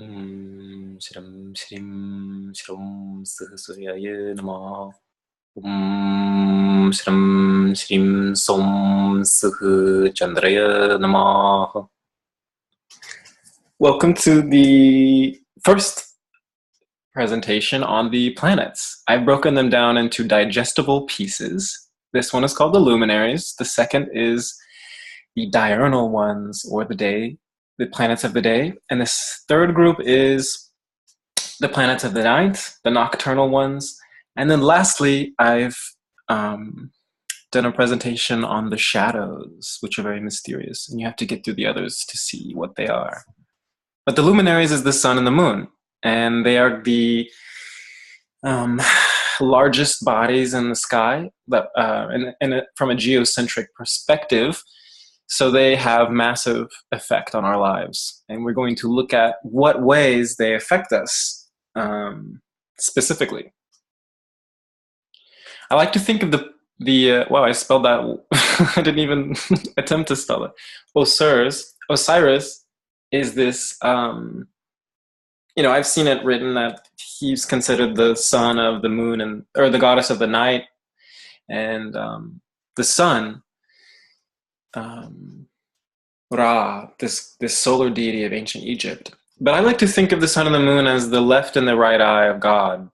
Shrim Shrim Shrim Suryaya Namaha. Shrim Shrim Som Chandraya Namaha. Welcome to the first presentation on the planets. I've broken them down into digestible pieces. This one is called the Luminaries. The second is the diurnal ones, or the planets of the day. And this third group is the planets of the night, the nocturnal ones. And then lastly, I've done a presentation on the shadows, which are very mysterious, and you have to get through the others to see what they are. But the luminaries is the sun and the moon, and they are the largest bodies in the sky, from a geocentric perspective. So they have massive effect on our lives, and we're going to look at what ways they affect us specifically. I like to think of wow, I spelled that. I didn't even attempt to spell it. Osiris is this. I've seen it written that he's considered the son of the moon or the goddess of the night, and the sun. Ra, this solar deity of ancient Egypt. But I like to think of the sun and the moon as the left and the right eye of God.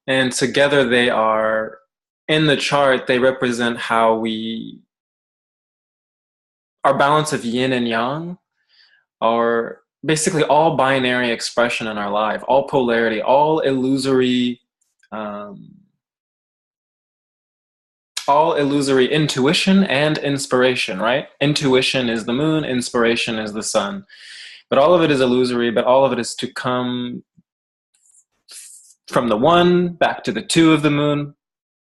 And together they are, in the chart, they represent how our balance of yin and yang, are basically all binary expression in our life, all polarity, all illusory intuition and inspiration, right? Intuition is the moon, inspiration is the sun. But all of it is illusory, but all of it is to come from the one, back to the two of the moon,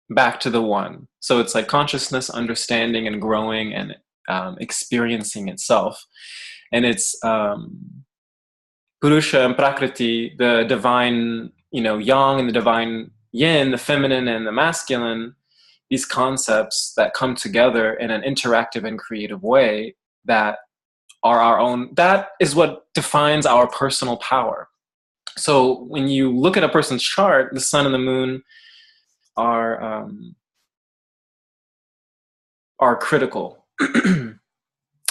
back to the one. So it's like consciousness, understanding, and growing, and experiencing itself. And it's Purusha and Prakriti, the divine, yang and the divine yin, the feminine and the masculine, these concepts that come together in an interactive and creative way that are our own. That is what defines our personal power. So when you look at a person's chart, the sun and the moon are critical.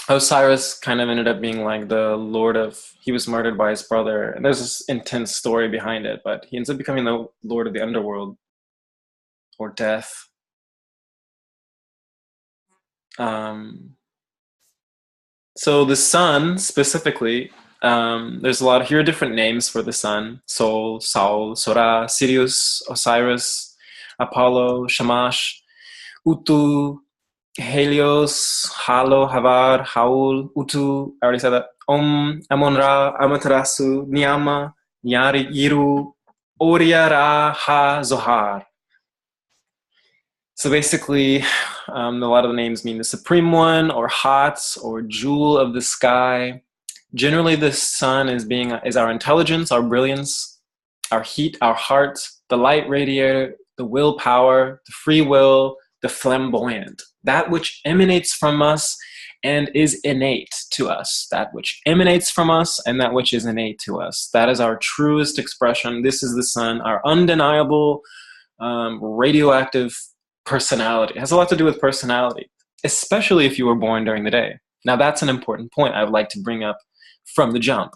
Osiris kind of ended up being like the he was murdered by his brother, and there's this intense story behind it, but he ends up becoming the lord of the underworld, or death. So the sun specifically, there's here are different names for the sun: Sol, Saul, Sora, Sirius, Osiris, Apollo, Shamash, Utu, Helios, Halo, Havar, Haul, Utu. I already said that. Om, Amon-Ra, Amaterasu, Niyama, Nyari, Iru, Oriya, Ra, Ha, Zohar. So basically, a lot of the names mean the supreme one, or hot, or jewel of the sky. Generally, the sun is our intelligence, our brilliance, our heat, our heart, the light radiator, the willpower, the free will, the flamboyant, that which emanates from us and is innate to us, that which emanates from us and that which is innate to us. That is our truest expression. This is the sun, our undeniable, radioactive personality. It has a lot to do with personality, especially if you were born during the day. Now, that's an important point I would like to bring up from the jump.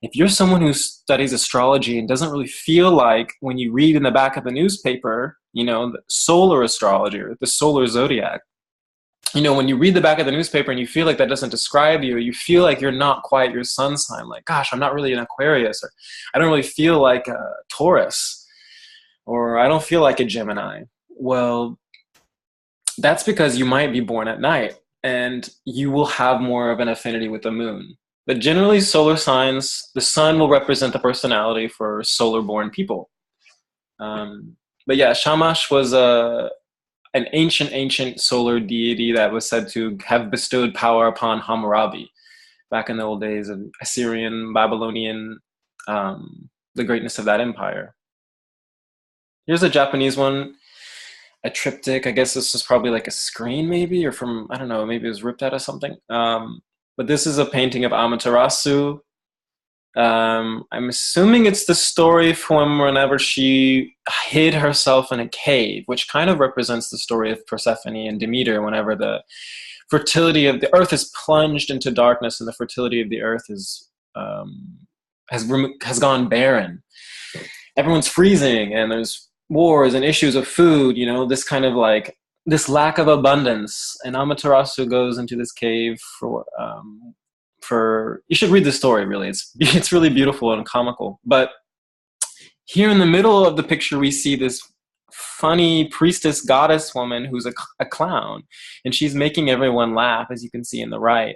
If you're someone who studies astrology and doesn't really feel like, when you read in the back of the newspaper, the solar astrology or the solar zodiac, when you read the back of the newspaper and you feel like that doesn't describe you, you feel like you're not quite your sun sign, like, gosh, I'm not really an Aquarius, or I don't really feel like a Taurus, or I don't feel like a Gemini. Well, that's because you might be born at night and you will have more of an affinity with the moon. But generally, solar signs, the sun will represent the personality for solar-born people. But yeah, Shamash was an ancient solar deity that was said to have bestowed power upon Hammurabi back in the old days of Assyrian, Babylonian, the greatness of that empire. Here's a Japanese one, a triptych. I guess this is probably like a screen maybe, or from, I don't know, maybe it was ripped out of something. But this is a painting of Amaterasu. I'm assuming it's the story from whenever she hid herself in a cave, which kind of represents the story of Persephone and Demeter, whenever the fertility of the earth is plunged into darkness and the fertility of the earth is has gone barren. Everyone's freezing, and there's wars and issues of food. You know, this kind of like this lack of abundance. And Amaterasu goes into this cave for you should read the story. Really, it's really beautiful and comical. But here in the middle of the picture, we see this funny priestess goddess woman who's a clown, and she's making everyone laugh, as you can see in the right.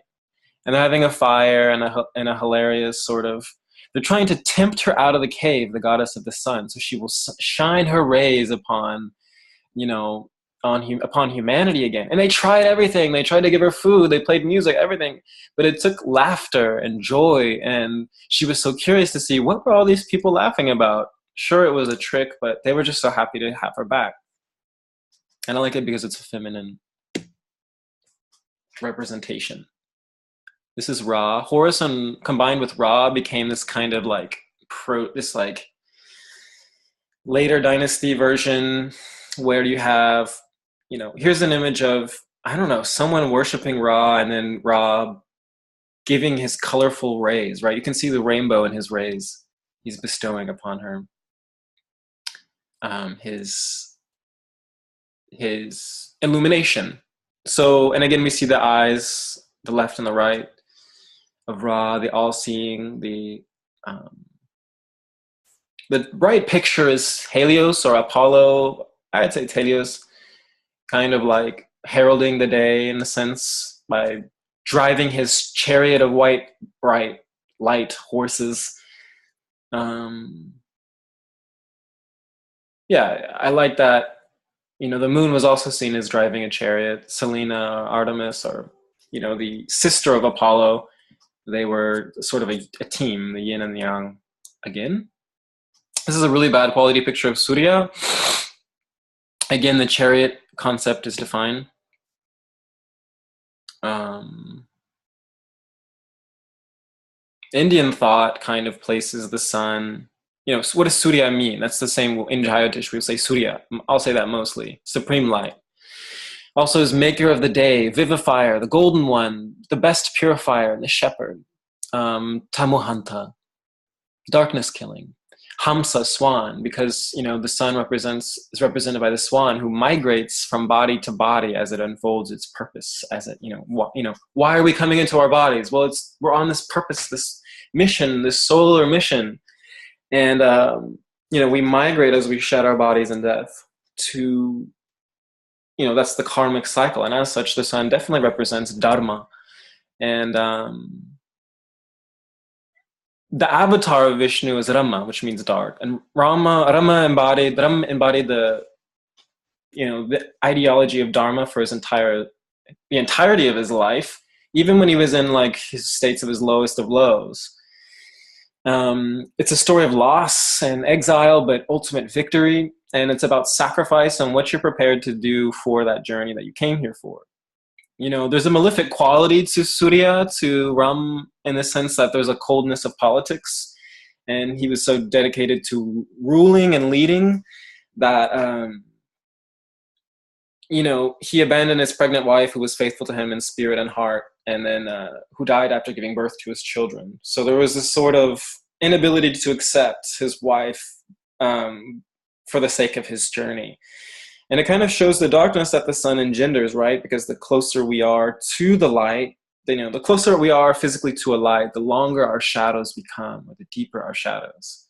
And they're having a fire and a hilarious sort of. They're trying to tempt her out of the cave, the goddess of the sun, so she will shine her rays upon, you know, upon humanity again. And they tried everything. They tried to give her food. They played music, everything. But it took laughter and joy. And she was so curious to see, what were all these people laughing about? Sure, it was a trick, but they were just so happy to have her back. And I like it because it's a feminine representation. This is Ra. Horus combined with Ra became this kind of like this like later dynasty version where you have, you know, here's an image of, I don't know, someone worshiping Ra, and then Ra giving his colorful rays, right? You can see the rainbow in his rays he's bestowing upon her. His illumination. So, and again, we see the eyes, the left and the right of Ra, the all-seeing. The right picture is Helios or Apollo. I'd say it's Helios, kind of like heralding the day in a sense by driving his chariot of white, bright, light horses. Yeah, I like that. You know, the moon was also seen as driving a chariot. Selena, Artemis, or, you know, the sister of Apollo, they were sort of a team, the yin and the yang. Again, this is a really bad quality picture of Surya. Again, the chariot concept is defined. Indian thought kind of places the sun. You know, so what does Surya mean? That's the same in Jyotish. We'll say Surya. I'll say that mostly. Supreme light. Also is maker of the day, vivifier, the golden one, the best purifier, and the shepherd. Tamuhanta, darkness killing. Hamsa, swan, because, you know, the sun is represented by the swan, who migrates from body to body as it unfolds its purpose. As it, why are we coming into our bodies? Well, we're on this purpose, this mission, this solar mission. And, we migrate as we shed our bodies in death to, that's the karmic cycle. And as such, the sun definitely represents dharma. And the avatar of Vishnu is Rama, which means dark. And Rama embodied the ideology of dharma for the entirety of his life, even when he was in like his states of his lowest of lows. It's a story of loss and exile, but ultimate victory. And it's about sacrifice and what you're prepared to do for that journey that you came here for. There's a malefic quality to Surya, to Ram, in the sense that there's a coldness of politics. And he was so dedicated to ruling and leading that, he abandoned his pregnant wife, who was faithful to him in spirit and heart, and then who died after giving birth to his children. So there was this sort of inability to accept his wife for the sake of his journey. And it kind of shows the darkness that the sun engenders, right? Because the closer we are to the light, the closer we are physically to a light, the longer our shadows become, or the deeper our shadows.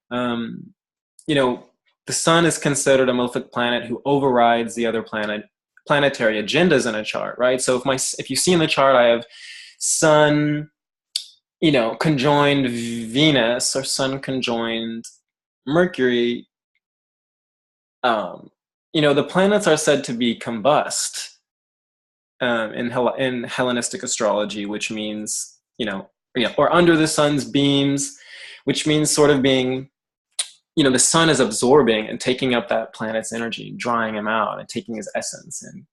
The sun is considered a malefic planet who overrides the other planetary agendas in a chart, right? So if you see in the chart, I have sun, conjoined Venus, or sun conjoined Mercury. The planets are said to be combust in Hellenistic astrology, which means, or under the sun's beams, which means sort of being, the sun is absorbing and taking up that planet's energy, drying him out and taking his essence and,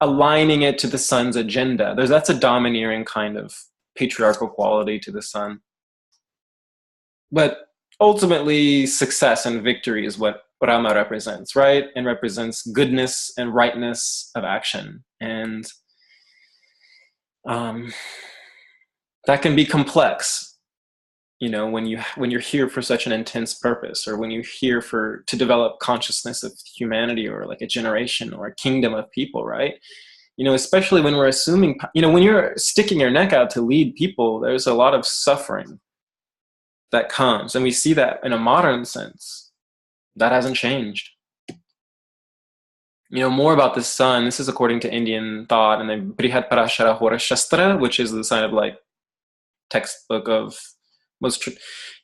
aligning it to the sun's agenda. That's a domineering kind of patriarchal quality to the sun. But ultimately, success and victory is what Rama represents, right? And represents goodness and rightness of action. And um, that can be complex, you know, when you're here for such an intense purpose, or when you're here to develop consciousness of humanity, or like a generation or a kingdom of people, right? You know, especially when we're assuming, you know, when you're sticking your neck out to lead people, there's a lot of suffering that comes, and we see that in a modern sense. That hasn't changed. You know, more about the sun. This is according to Indian thought, and the Brihat Parashara Hora Shastra, which is the sign of like textbook of most,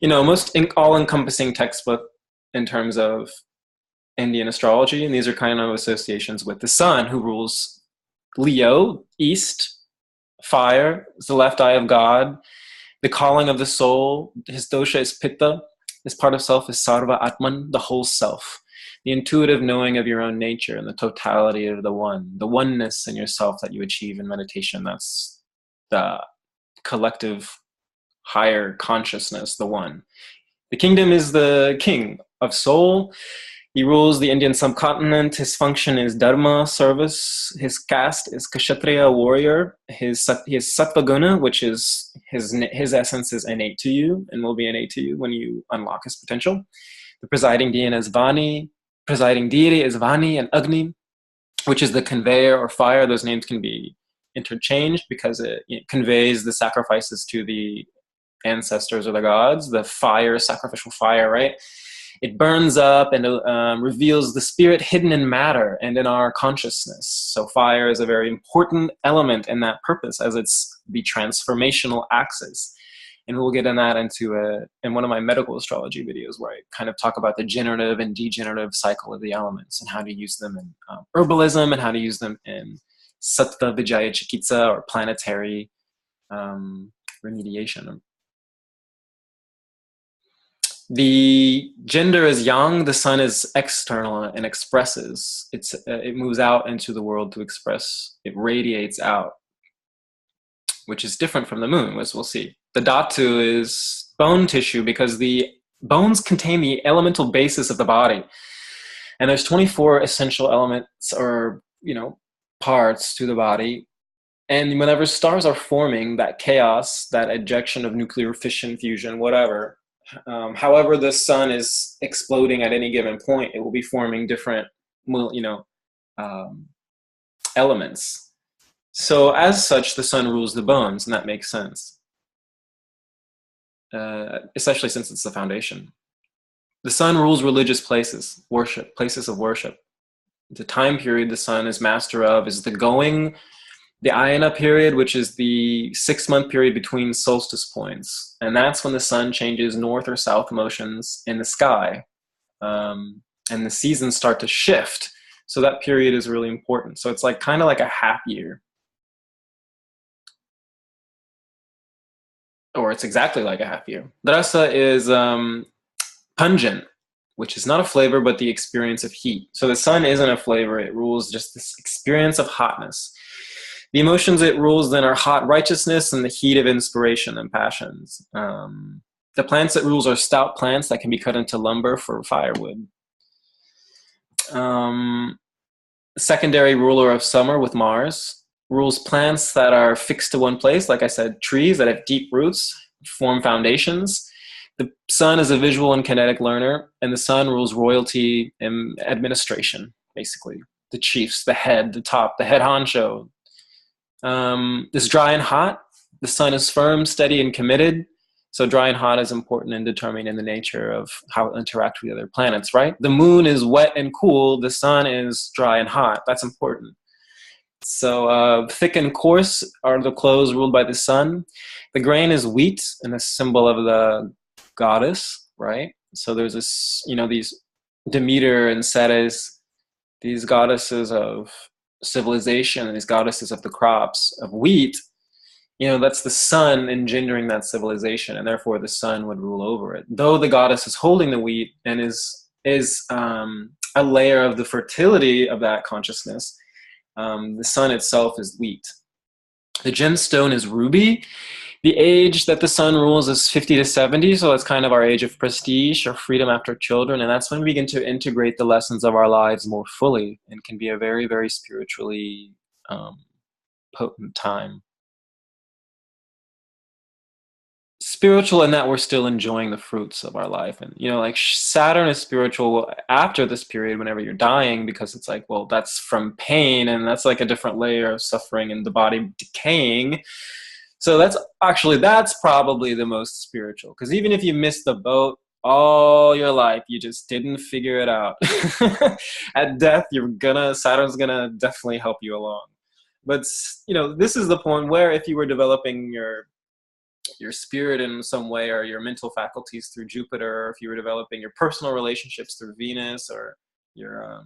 you know, most all-encompassing textbook in terms of Indian astrology. And these are kind of associations with the sun, who rules Leo, east, fire, is the left eye of God, the calling of the soul. His dosha is pitta. This part of self is sarva atman, the whole self, the intuitive knowing of your own nature and the totality of the oneness in yourself that you achieve in meditation. That's the collective higher consciousness, the one. The kingdom is the king of soul. He rules the Indian subcontinent. His function is dharma, service. His caste is kshatriya, warrior. He is sattva guna, which is his essence is innate to you and will be innate to you when you unlock his potential. The presiding deity is Vani. Presiding deity is Vani and Agni, which is the conveyor or fire. Those names can be interchanged because it conveys the sacrifices to the ancestors or the gods. The fire, sacrificial fire, right? It burns up and reveals the spirit hidden in matter and in our consciousness. So fire is a very important element in that purpose, as it's the transformational axis. And we'll get in that in one of my medical astrology videos, where I kind of talk about the generative and degenerative cycle of the elements and how to use them in herbalism, and how to use them in sattva vijaya chikitsa, or planetary remediation. The gender is yang. The sun is external and expresses. It moves out into the world to express. It radiates out, which is different from the moon, as we'll see. The dhatu is bone tissue, because the bones contain the elemental basis of the body. And there's 24 essential elements, or, you know, parts to the body. And whenever stars are forming, that chaos, that ejection of nuclear fission, fusion, whatever, however the sun is exploding at any given point, it will be forming different, you know, elements. So as such, the sun rules the bones, and that makes sense, especially since it's the foundation. The sun rules religious places, worship, places of worship. The time period the sun is master of is the Ayana period, which is the 6-month period between solstice points. And that's when the sun changes north or south motions in the sky. And the seasons start to shift. So that period is really important. So it's like kind of like a half year. Or it's exactly like a half year. Rasa is pungent, which is not a flavor, but the experience of heat. So the sun isn't a flavor. It rules just this experience of hotness. The emotions it rules then are hot righteousness and the heat of inspiration and passions. The plants it rules are stout plants that can be cut into lumber for firewood. Secondary ruler of summer with Mars rules plants that are fixed to one place. Like I said, trees that have deep roots, form foundations. The sun is a visual and kinetic learner, and the sun rules royalty and administration, basically. The chiefs, the head, the top, the head honcho. This dry and hot. The sun is firm, steady, and committed. So dry and hot is important in determining the nature of how it interacts with the other planets, right? The moon is wet and cool. The sun is dry and hot. That's important. So thick and coarse are the clothes ruled by the sun. The grain is wheat, and a symbol of the goddess, right? So there's this, you know, these Demeter and Ceres, these goddesses of civilization, and these goddesses of the crops of wheat. You know, that's the sun engendering that civilization, and therefore the sun would rule over it. Though the goddess is holding the wheat and is a layer of the fertility of that consciousness, the sun itself is wheat. The gemstone is ruby. The age that the sun rules is 50 to 70, so it's kind of our age of prestige or freedom after children, and that's when we begin to integrate the lessons of our lives more fully and can be a very, very spiritually um, potent time. Spiritual in that we're still enjoying the fruits of our life. And, like Saturn is spiritual after this period whenever you're dying, because it's like, well, that's from pain, and that's like a different layer of suffering and the body decaying. So that's probably the most spiritual, because even if you miss the boat all your life, you just didn't figure it out. At death, Saturn's gonna definitely help you along. But this is the point where if you were developing your spirit in some way, or your mental faculties through Jupiter, or if you were developing your personal relationships through Venus, or your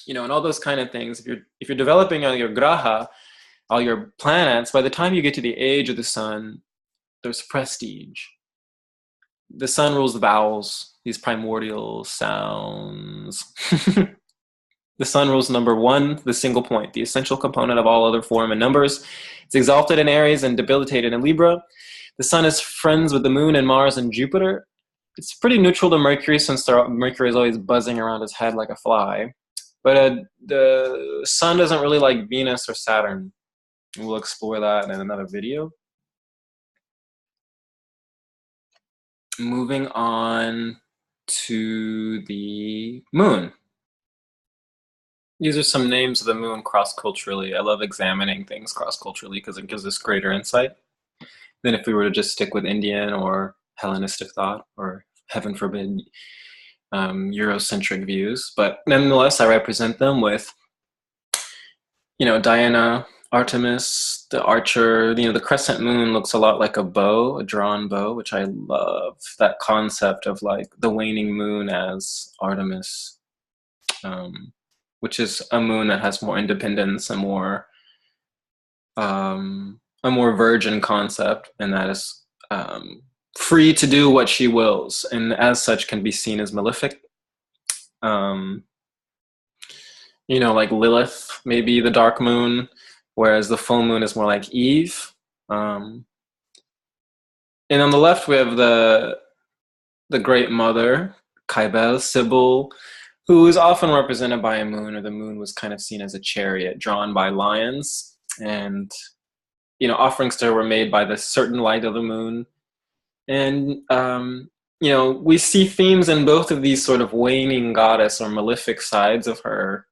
and all those kind of things, if you're developing on your graha, all your planets, by the time you get to the age of the sun, there's prestige. The sun rules the vowels, these primordial sounds. The sun rules number 1, the single point, the essential component of all other form and numbers. It's exalted in Aries and debilitated in Libra. The sun is friends with the moon and Mars and Jupiter. It's pretty neutral to Mercury, since Mercury is always buzzing around his head like a fly. But the sun doesn't really like Venus or Saturn. We'll explore that in another video. Moving on to the moon. These are some names of the moon cross-culturally. I love examining things cross-culturally because it gives us greater insight than if we were to just stick with Indian or Hellenistic thought, or, heaven forbid, Eurocentric views. But nonetheless, I represent them with, Diana, Artemis, the archer. The crescent moon looks a lot like a bow, a drawn bow, which I love. That concept of like the waning moon as Artemis, which is a moon that has more independence and a more virgin concept, and that is free to do what she wills, and as such can be seen as malefic. Like Lilith, maybe the dark moon, whereas the full moon is more like Eve. And on the left, we have the Great Mother, Kybele, Sybil, who is often represented by a moon, or the moon was kind of seen as a chariot drawn by lions. And, offerings to her were made by the certain light of the moon. And, we see themes in both of these sort of waning goddess or malefic sides of her.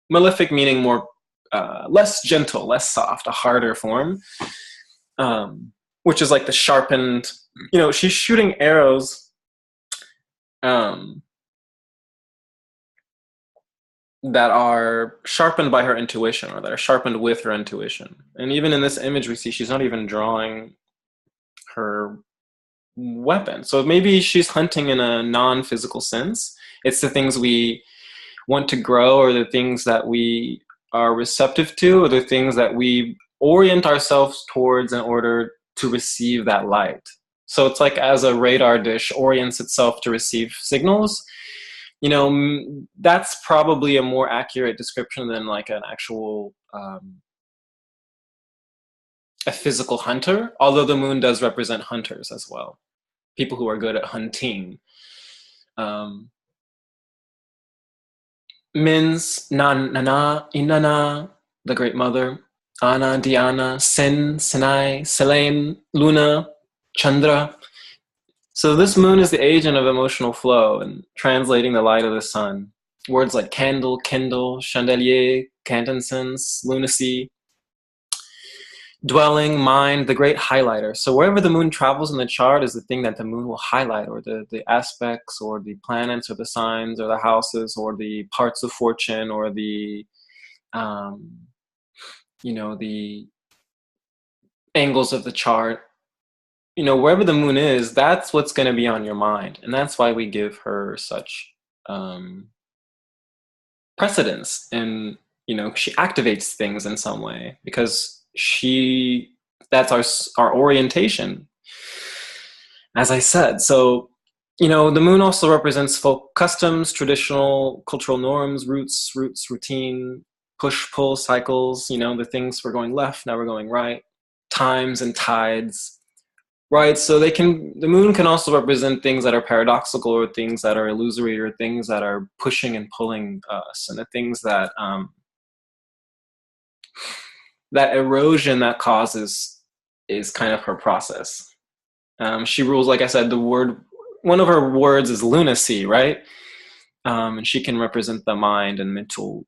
Malefic meaning more, less gentle, less soft, a harder form, which is like the sharpened, she's shooting arrows that are sharpened by her intuition, or that are sharpened with her intuition. And even in this image, we see she's not even drawing her weapon. So maybe she's hunting in a non-physical sense. It's the things we want to grow, or the things that we are receptive to, or the things that we orient ourselves towards in order to receive that light. So it's like as a radar dish orients itself to receive signals, that's probably a more accurate description than like an actual a physical hunter, although the moon does represent hunters as well, people who are good at hunting. Mins, Nana, Inanna, the Great Mother, Ana, Diana, Sin, Sinai, Selene, Luna, Chandra. So this moon is the agent of emotional flow and translating the light of the sun. Words like candle, kindle, chandelier, cantansense, lunacy, dwelling, mind, the great highlighter. So wherever the moon travels in the chart is the thing that the moon will highlight, or the aspects, or the planets, or the signs, or the houses, or the parts of fortune, or the the angles of the chart. Wherever the moon is, that's what's going to be on your mind, and that's why we give her such precedence. And she activates things in some way, because that's our orientation, as I said. So the moon also represents folk customs, traditional cultural norms, roots, routine, push pull cycles. The things, we're going left, now we're going right. times and tides, right? So the moon can also represent things that are paradoxical, or things that are illusory, or things that are pushing and pulling us, and the things that that erosion that causes is kind of her process. She rules, like I said, one of her words is lunacy, right? And she can represent the mind and mental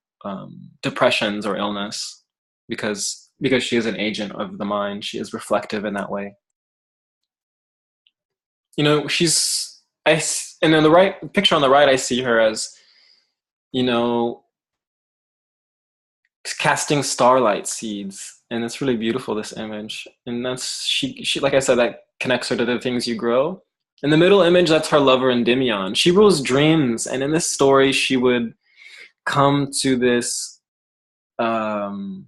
depressions or illness, because she is an agent of the mind. She is reflective in that way. You know, and in the right picture on the right, I see her as, you know, casting starlight seeds, and it's really beautiful, this image. And that's she like I said, that connects her to the things you grow. In the middle image, that's her lover Endymion. She rules dreams, and in this story she would come to um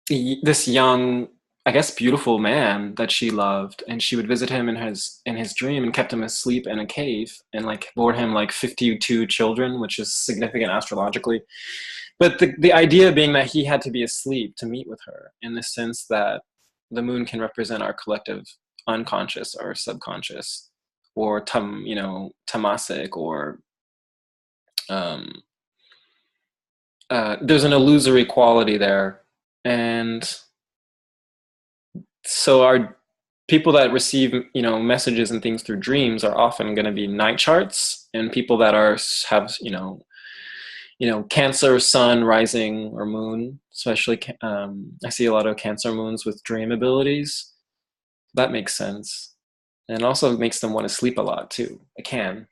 this young, I guess, beautiful man that she loved, and she would visit him in his dream, and kept him asleep in a cave, and like bore him like 52 children, which is significant astrologically. But the idea being that he had to be asleep to meet with her, in the sense that the moon can represent our collective unconscious or subconscious, or tamasic, or um, there's an illusory quality there. And so our people that receive, messages and things through dreams are often going to be night charts, and people that have Cancer sun, rising, or moon. Especially, I see a lot of Cancer moons with dream abilities. That makes sense, and it also makes them want to sleep a lot too. It can,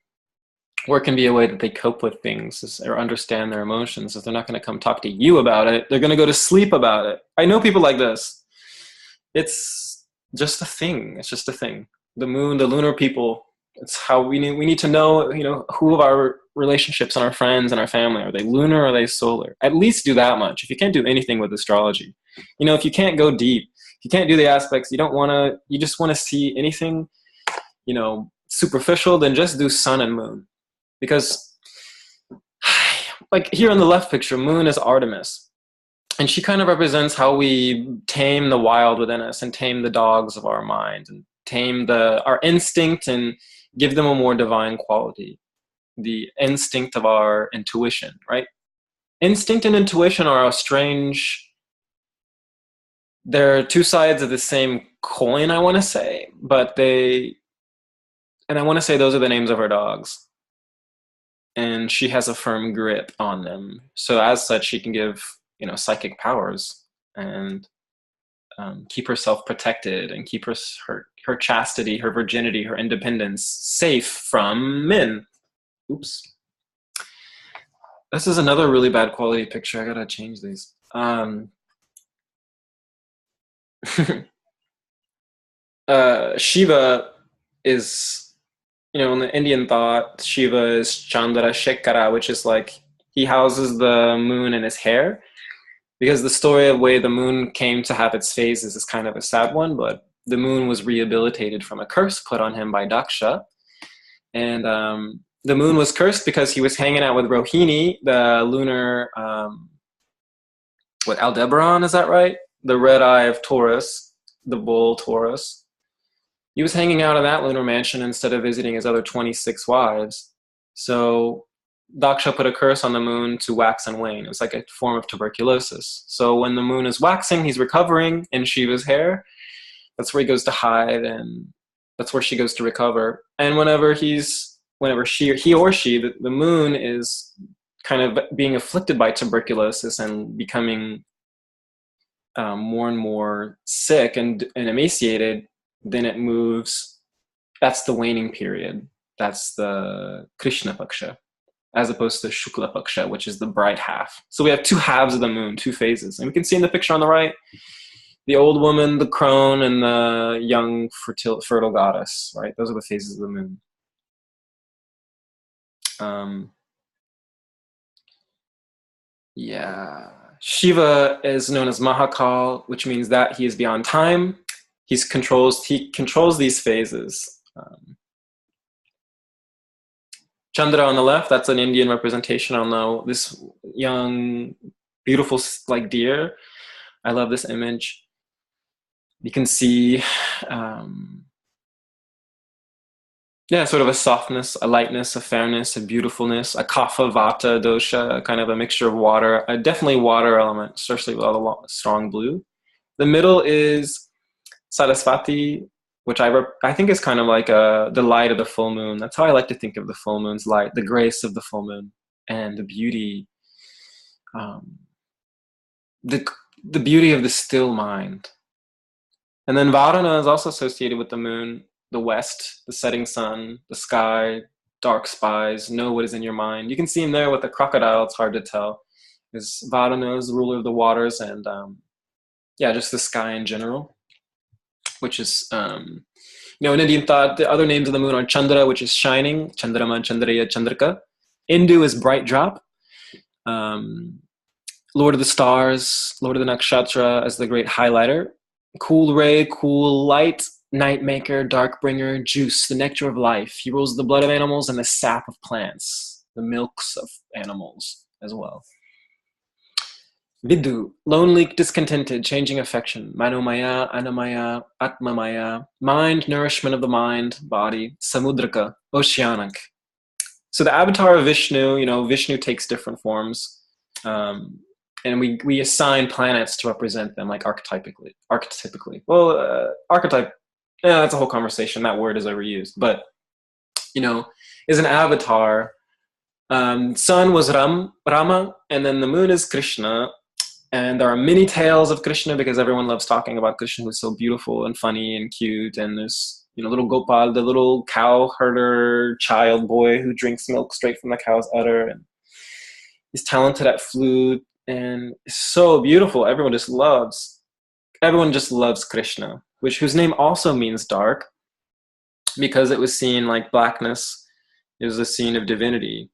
or it can be a way that they cope with things, or understand their emotions. If they're not going to come talk to you about it, they're going to go to sleep about it. I know people like this. It's just a thing. It's just a thing. The moon, the lunar people. It's how we need to know, who of our relationships and our friends and our family, are they lunar or are they solar? At least do that much. If you can't do anything with astrology, if you can't go deep, if you can't do the aspects, you just want to see anything, superficial, then just do sun and moon. Because like here in the left picture, moon is Artemis. And she kind of represents how we tame the wild within us, and tame the dogs of our mind, and tame our instinct, and give them a more divine quality. The instinct of our intuition, right? Instinct and intuition are they're two sides of the same coin, I want to say, and I want to say those are the names of her dogs. And she has a firm grip on them. So as such, she can give, psychic powers, and keep herself protected, and keep her chastity, her virginity, her independence safe from men. Oops. This is another really bad quality picture. I gotta change these. Shiva is, in the Indian thought, Shiva is Chandra Shekara, which is like he houses the moon in his hair. Because the story of the way the moon came to have its phases is kind of a sad one, but the moon was rehabilitated from a curse put on him by Daksha. And the moon was cursed because he was hanging out with Rohini, the lunar, Aldebaran, is that right? The red eye of Taurus, the bull Taurus. He was hanging out in that lunar mansion instead of visiting his other 26 wives. So Daksha put a curse on the moon to wax and wane. It was like a form of tuberculosis. So when the moon is waxing, he's recovering in Shiva's hair. That's where he goes to hide, and that's where she goes to recover. And whenever he or she, the moon is kind of being afflicted by tuberculosis and becoming more and more sick and emaciated, then it moves. That's the waning period. That's the Krishna Paksha, as opposed to Shukla Paksha, which is the bright half. So we have two halves of the moon, two phases. And we can see in the picture on the right, the old woman, the crone, and the young fertile goddess, right? Those are the phases of the moon. Yeah. Shiva is known as Mahakal, which means that he is beyond time. He controls these phases. Chandra on the left, that's an Indian representation on this young, beautiful, like deer. I love this image. You can see, yeah, sort of a softness, a lightness, a fairness, a beautifulness, a kapha, vata, dosha, kind of a mixture of water, definitely water element, especially with all the strong blue. The middle is Saraswati, which I think is kind of like the light of the full moon. That's how I like to think of the full moon's light, the grace of the full moon, and the beauty, um, the the beauty of the still mind. And then Varuna is also associated with the moon, the west, the setting sun, the sky, dark spies, know what is in your mind. You can see him there with the crocodile. It's hard to tell. Is Varuna is the ruler of the waters, and yeah, just the sky in general, which is in Indian thought, the other names of the moon are Chandra, which is shining, Chandrama, Chandraya, Chandrika. Indu is bright drop. Lord of the stars, Lord of the nakshatra as the great highlighter. Cool ray, cool light, night maker, dark bringer, juice, the nectar of life. He rules the blood of animals and the sap of plants, the milks of animals as well. Vidu, lonely, discontented, changing affection. Manomaya, Anamaya, Atmamaya, mind, nourishment of the mind, body. Samudraka, oceanic. So the avatar of Vishnu, Vishnu takes different forms. And we assign planets to represent them, like archetypically. Well, archetype, that's a whole conversation. That word is overused. But, is an avatar. Sun was Rama, and then the moon is Krishna. And there are many tales of Krishna because everyone loves talking about Krishna, who's so beautiful and funny and cute. And there's, little Gopal, the little cow herder child boy who drinks milk straight from the cow's udder. And he's talented at flute and so beautiful. Everyone just loves Krishna, whose name also means dark because it was seen like blackness. It was a scene of divinity.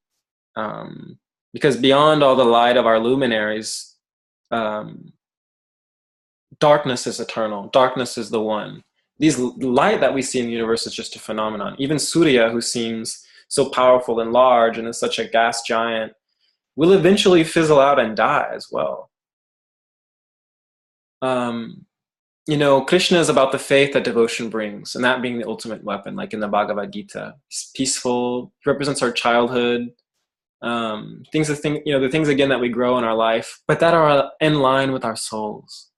Because beyond all the light of our luminaries, darkness is eternal. Darkness is the one. Light that we see in the universe is just a phenomenon. Even Surya, who seems so powerful and large and is such a gas giant, will eventually fizzle out and die as well. Krishna is about the faith that devotion brings, and that being the ultimate weapon, like in the Bhagavad Gita. He's peaceful. He represents our childhood. The things again that we grow in our life, but that are in line with our souls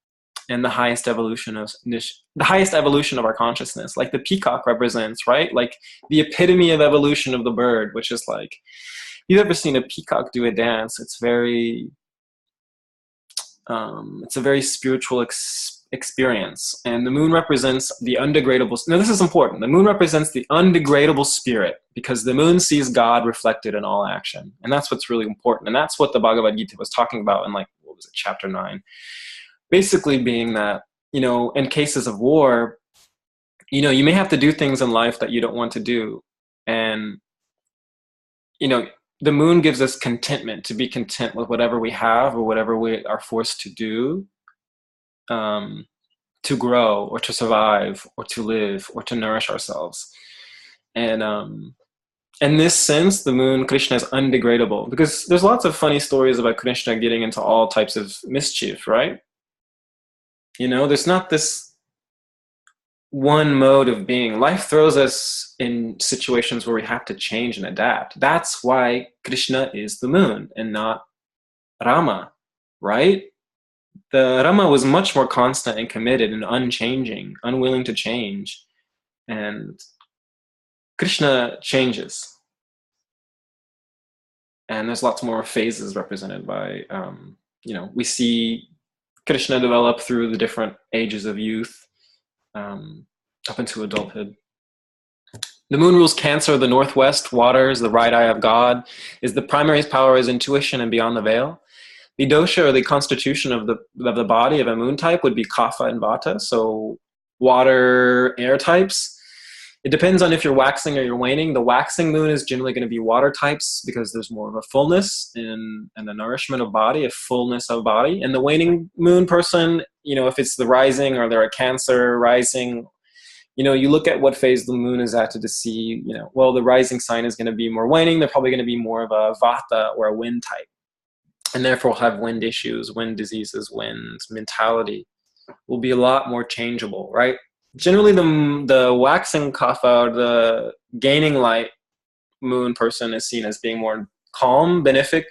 and the highest evolution of our consciousness. Like the peacock represents, right? Like the epitome of evolution of the bird, which is like, you've ever seen a peacock do a dance? It's a very spiritual experience. And the moon represents the undegradable. Now, this is important. The moon represents the undegradable spirit because the moon sees God reflected in all action. And that's what's really important. And that's what the Bhagavad Gita was talking about in chapter 9. Basically being that, in cases of war, you may have to do things in life that you don't want to do. And, the moon gives us contentment, to be content with whatever we have or whatever we are forced to do, to grow or to survive or to live or to nourish ourselves. And in this sense, the moon, Krishna, is undegradable because there's lots of funny stories about Krishna getting into all types of mischief, right? There's not this one mode of being. Life throws us in situations where we have to change and adapt. That's why Krishna is the moon and not Rama, right? The Rama was much more constant and committed and unchanging, unwilling to change. And Krishna changes. And there's lots more phases represented by, we see Krishna develop through the different ages of youth, up into adulthood. The moon rules Cancer, the northwest, water is the right eye of God, is the primary power is intuition and beyond the veil. The dosha, or the constitution of the body of a moon type, would be kapha and vata, so water, air types. It depends on if you're waxing or you're waning. The waxing moon is generally going to be water types because there's more of a fullness and a nourishment of body, a fullness of body. And the waning moon person, if it's the rising or they're a Cancer rising, you look at what phase the moon is at to see, the rising sign is going to be more waning. They're probably going to be more of a vata or a wind type. and therefore have wind issues, wind diseases, wind mentality will be a lot more changeable, right? Generally, the waxing kapha, or the gaining light moon person, is seen as being more calm, benefic,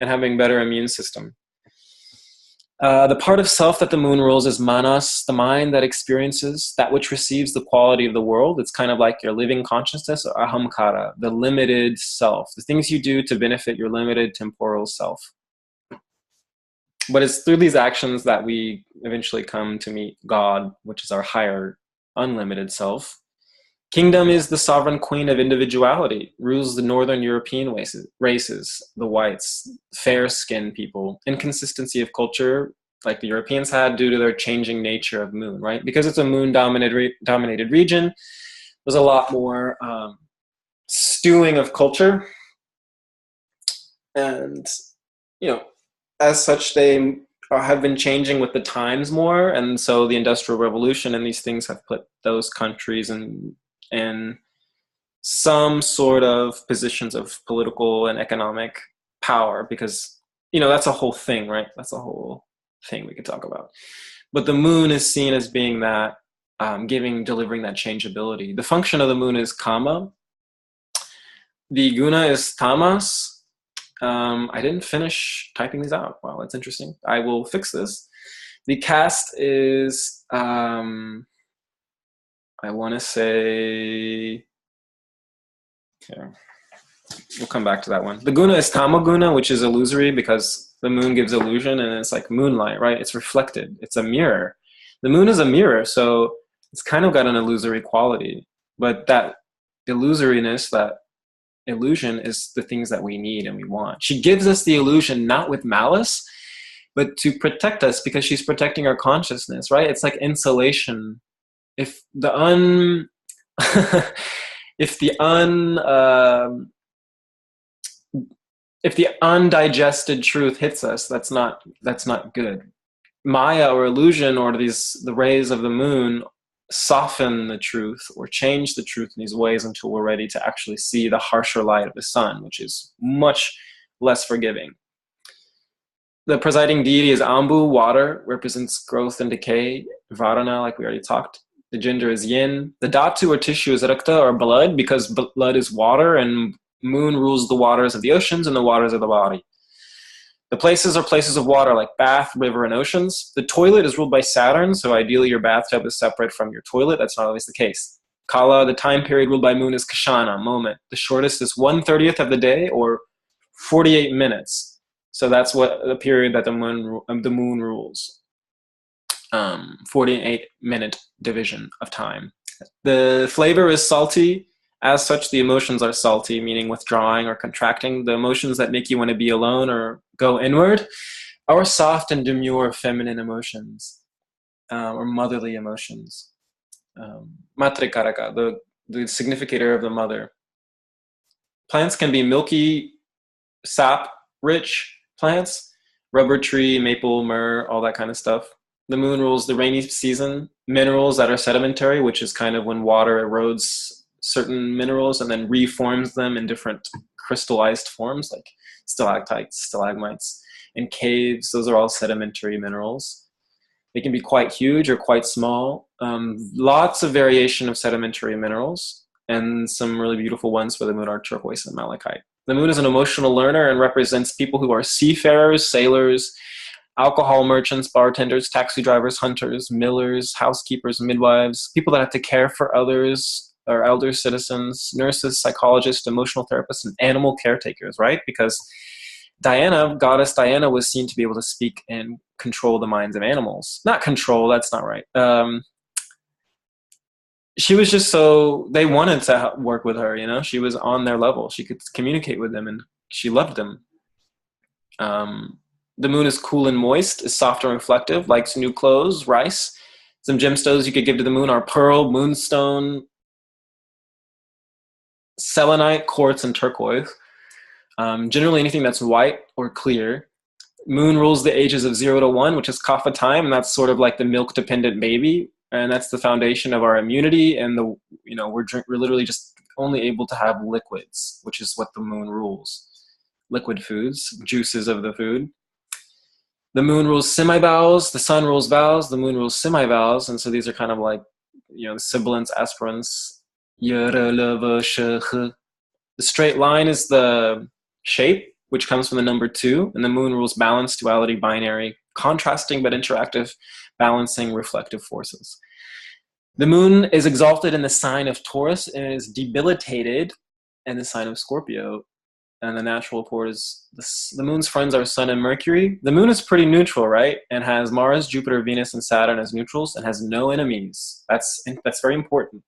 and having better immune system. The part of self that the moon rules is manas, the mind that experiences, that which receives the quality of the world. It's kind of like your living consciousness, or ahamkara, the limited self, the things you do to benefit your limited temporal self. But it's through these actions that we eventually come to meet God, which is our higher, unlimited self. Kingdom is the sovereign queen of individuality, rules the northern European races, the whites, fair-skinned people, inconsistency of culture, like the Europeans had due to their changing nature of moon, right? Because it's a moon-dominated region, there's a lot more stewing of culture. And, as such, they have been changing with the times more. And so the Industrial Revolution and these things have put those countries in some sort of positions of political and economic power, because that's a whole thing, right? That's a whole thing we could talk about. But the moon is seen as being that delivering that changeability. The function of the moon is kama. The guna is tamas. I didn't finish typing these out. Wow, that's interesting. I will fix this. The caste is I want to say, okay, we'll come back to that one. The guna is tamaguna, which is illusory because the moon gives illusion, and it's like moonlight, right? It's reflected. It's a mirror. The moon is a mirror, so it's kind of got an illusory quality. But that illusoriness, that illusion, is the things that we need and we want. She gives us the illusion not with malice, but to protect us, because she's protecting our consciousness, right? It's like insulation. If the if the undigested truth hits us, that's not good. Maya, or illusion, or the rays of the moon, soften the truth or change the truth in these ways until we're ready to actually see the harsher light of the sun, which is much less forgiving. The presiding deity is Ambu, water, represents growth and decay. Varana, like we already talked. The gender is yin. The dhatu, or tissue, is rakta, or blood, because blood is water, and moon rules the waters of the oceans and the waters of the body. The places are places of water, like bath, river, and oceans. The toilet is ruled by Saturn, so ideally your bathtub is separate from your toilet. That's not always the case. Kala, the time period ruled by moon, is Kashana, moment. The shortest is 1/30th of the day, or 48 minutes. So that's what the period that the moon rules. 48-minute division of time. The flavor is salty. As such, the emotions are salty, meaning withdrawing or contracting. The emotions that make you want to be alone or go inward are soft and demure feminine emotions, or motherly emotions. Matrikaraka, the significator of the mother. Plants can be milky, sap-rich plants, rubber tree, maple, myrrh, all that kind of stuff. The moon rules the rainy season. Minerals that are sedimentary, which is kind of when water erodes certain minerals and then reforms them in different crystallized forms, like stalactites, stalagmites, and caves. Those are all sedimentary minerals. They can be quite huge or quite small. Lots of variation of sedimentary minerals, and some really beautiful ones for the moon are turquoise and malachite. The moon is an emotional learner and represents people who are seafarers, sailors, alcohol merchants, bartenders, taxi drivers, hunters, millers, housekeepers, midwives, people that have to care for others, or elder citizens, nurses, psychologists, emotional therapists, and animal caretakers, right? Because Diana, goddess Diana, was seen to be able to speak and control the minds of animals. Not control, that's not right. She was just so, they wanted to work with her, she was on their level. She could communicate with them and she loved them. The moon is cool and moist, is soft and reflective, likes new clothes, rice. Some gemstones you could give to the moon are pearl, moonstone, selenite, quartz, and turquoise. Generally anything that's white or clear. Moon rules the ages of 0 to 1, which is kapha time, and that's sort of like the milk-dependent baby, and that's the foundation of our immunity, and we're literally just only able to have liquids, which is what the moon rules. liquid foods, juices of the food. The moon rules semi-vowels, the sun rules vowels, the moon rules semi-vowels, and so these are kind of like, the sibilants, aspirants. The straight line is the shape, which comes from the number 2, and the moon rules balance, duality, binary, contrasting but interactive, balancing, reflective forces. The moon is exalted in the sign of Taurus and is debilitated in the sign of Scorpio. And the natural port is the moon's friends are Sun and Mercury. The moon is pretty neutral, right? And has Mars, Jupiter, Venus, and Saturn as neutrals, and has no enemies. That's very important,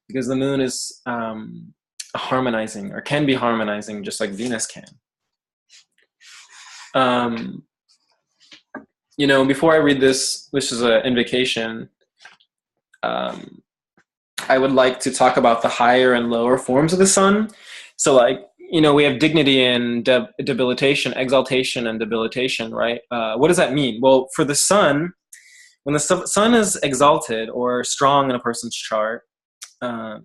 because the moon is harmonizing, or can be harmonizing, just like Venus can. Before I read this, which is an invocation, I would like to talk about the higher and lower forms of the sun. So, like, we have dignity and debilitation, exaltation and debilitation, right? What does that mean? Well, for the sun, when the sun is exalted or strong in a person's chart, it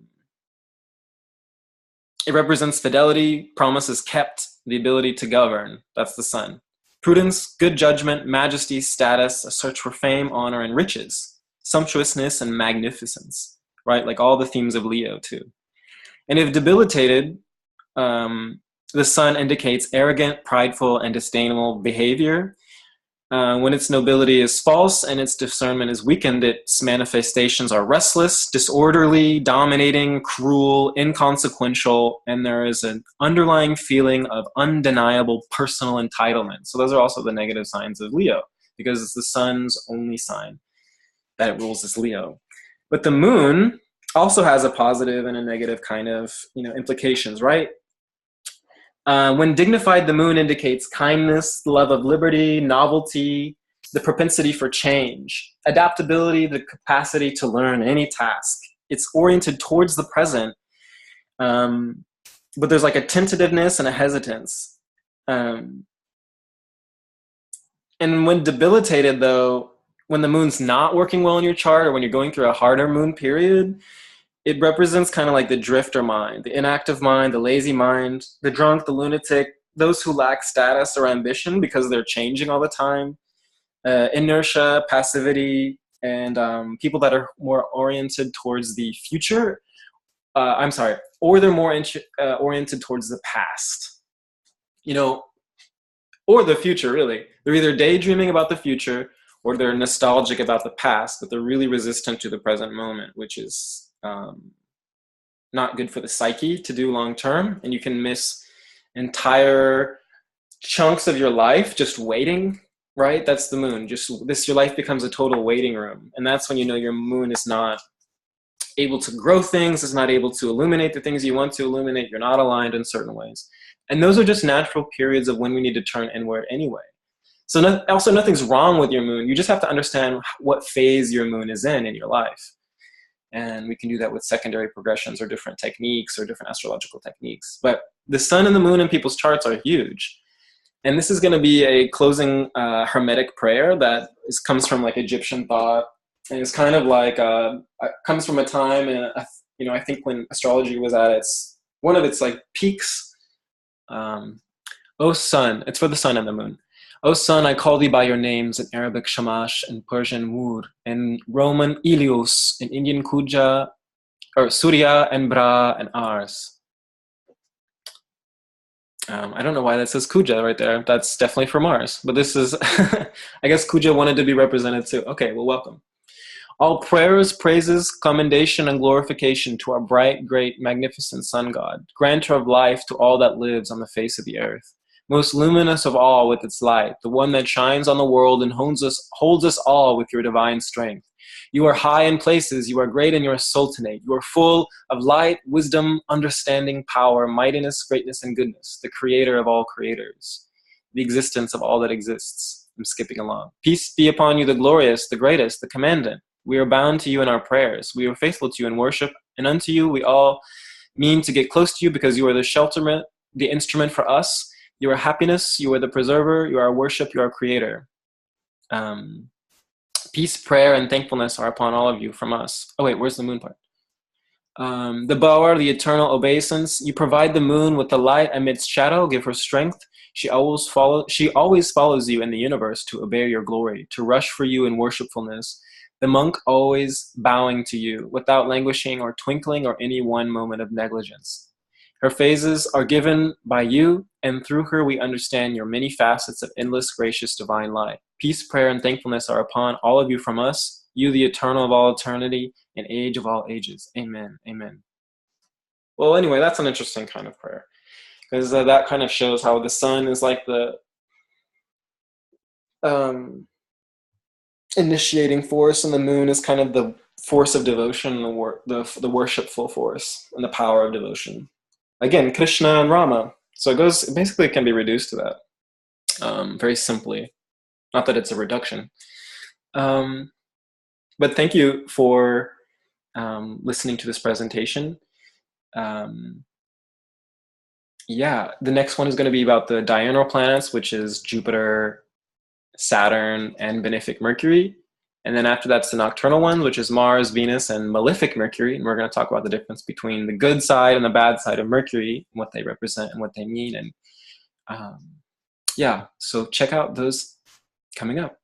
represents fidelity, promises kept, the ability to govern. That's the sun. Prudence, good judgment, majesty, status, a search for fame, honor, and riches, sumptuousness, and magnificence, right? Like all the themes of Leo, too. And if debilitated, the sun indicates arrogant, prideful, and disdainful behavior. When its nobility is false and its discernment is weakened, its manifestations are restless, disorderly, dominating, cruel, inconsequential, and there is an underlying feeling of undeniable personal entitlement. So those are also the negative signs of Leo, because it's the sun's only sign that it rules is Leo. But the moon also has a positive and a negative kind of implications, right? When dignified, the moon indicates kindness, love of liberty, novelty, the propensity for change, adaptability, the capacity to learn any task. It's oriented towards the present, but there's like a tentativeness and a hesitance. And when debilitated, though, when the moon's not working well in your chart, or when you're going through a harder moon period, it represents kind of like the drifter mind, the inactive mind, the lazy mind, the drunk, the lunatic, those who lack status or ambition because they're changing all the time, inertia, passivity, and people that are more oriented towards the future. Or they're more oriented towards the past, or the future, really. They're either daydreaming about the future or they're nostalgic about the past, but they're really resistant to the present moment, which is not good for the psyche to do long term, and you can miss entire chunks of your life just waiting, right? That's the moon. Your life becomes a total waiting room, and that's when your moon is not able to grow things, is not able to illuminate the things you want to illuminate. You're not aligned in certain ways, and those are just natural periods of when we need to turn inward anyway. So also nothing's wrong with your moon. You just have to understand what phase your moon is in your life. And we can do that with secondary progressions or different techniques or different astrological techniques. But the sun and the moon in people's charts are huge. And this is going to be a closing hermetic prayer that comes from like Egyptian thought. And it's kind of like, comes from a time, I think when astrology was at one of its like peaks. O sun, it's for the sun and the moon. O sun, I call thee by your names, in Arabic Shamash, in Persian Mur, in Roman Ilios, in Indian Kuja, or Surya, and Bra, and Ars. I don't know why that says Kuja right there. That's definitely for Mars. But this is, I guess Kuja wanted to be represented too. Okay, well, welcome. All prayers, praises, commendation, and glorification to our bright, great, magnificent sun god, granter of life to all that lives on the face of the earth. Most luminous of all with its light, the one that shines on the world and holds us all with your divine strength. You are high in places, you are great in your sultanate. You are full of light, wisdom, understanding, power, mightiness, greatness, and goodness, the creator of all creators, the existence of all that exists. I'm skipping along. Peace be upon you, the glorious, the greatest, the commandant. We are bound to you in our prayers. We are faithful to you in worship, and unto you we all mean to get close to you because you are the shelterment, the instrument for us. You are happiness, you are the preserver, you are worship, you are creator. Peace, prayer, and thankfulness are upon all of you from us. Oh wait, where's the moon part? The bower, the eternal obeisance. You provide the moon with the light amidst shadow. Give her strength. She always follows you in the universe to obey your glory, to rush for you in worshipfulness. The monk always bowing to you, without languishing or twinkling or any one moment of negligence. Her phases are given by you, and through her we understand your many facets of endless, gracious, divine light. Peace, prayer, and thankfulness are upon all of you from us, you the eternal of all eternity, and age of all ages. Amen. Amen. Well, anyway, that's an interesting kind of prayer, because that kind of shows how the sun is like the um, initiating force, and the moon is kind of the force of devotion, the worshipful force, and the power of devotion. Again, Krishna and Rama. So it basically can be reduced to that, very simply. Not that it's a reduction. But thank you for listening to this presentation. Yeah, the next one is going to be about the diurnal planets, which is Jupiter, Saturn, and benefic Mercury. And then after that's the nocturnal one, which is Mars, Venus, and malefic Mercury. And we're going to talk about the difference between the good side and the bad side of Mercury, and what they represent and what they mean. And yeah, so check out those coming up.